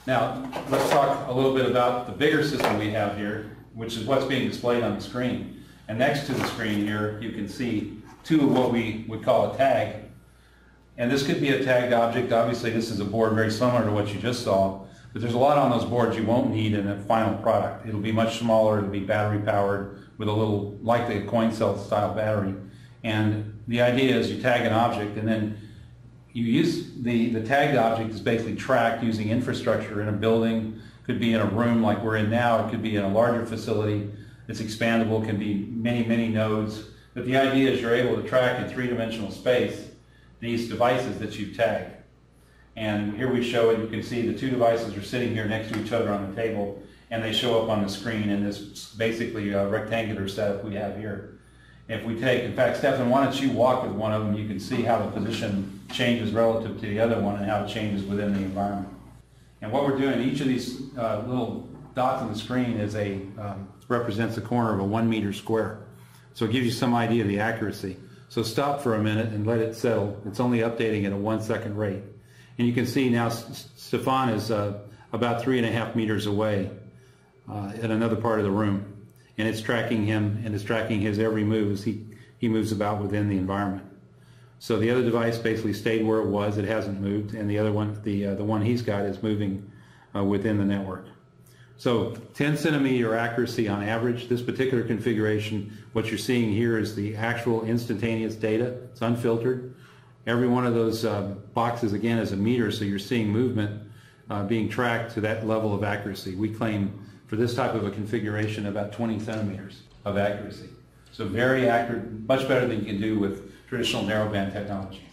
Now, let's talk a little bit about the bigger system we have here, which is what's being displayed on the screen. And next to the screen here, you can see two of what we would call a tag. And this could be a tagged object. Obviously, this is a board very similar to what you just saw. But there's a lot on those boards you won't need in a final product. It'll be much smaller. It'll be battery powered with a little, likely a coin cell style battery. And the idea is you tag an object, and then you use the tagged object is basically tracked using infrastructure in a building. Could be in a room like we're in now. It could be in a larger facility. It's expandable. Can be many, many nodes. But the idea is you're able to track in three-dimensional space these devices that you tag. And here we show it. You can see the two devices are sitting here next to each other on the table, and they show up on the screen in this basically rectangular setup we have here. If we take, in fact, Stephan, why don't you walk with one of them? You can see how the position changes relative to the other one and how it changes within the environment. And what we're doing, each of these little dots on the screen is represents a corner of a 1 meter square. So it gives you some idea of the accuracy. So stop for a minute and let it settle. It's only updating at a 1 second rate. And you can see now Stephan is about 3.5 meters away in another part of the room. And it's tracking him, and it's tracking his every move as he moves about within the environment. So the other device basically stayed where it was. It hasn't moved. And the other one, the one he's got, is moving within the network. So 10 centimeter accuracy on average. This particular configuration, what you're seeing here is the actual instantaneous data. It's unfiltered. Every one of those boxes, again, is a meter, so you're seeing movement being tracked to that level of accuracy. We claim for this type of a configuration about 20 centimeters of accuracy. So very accurate, much better than you can do with traditional narrowband technology.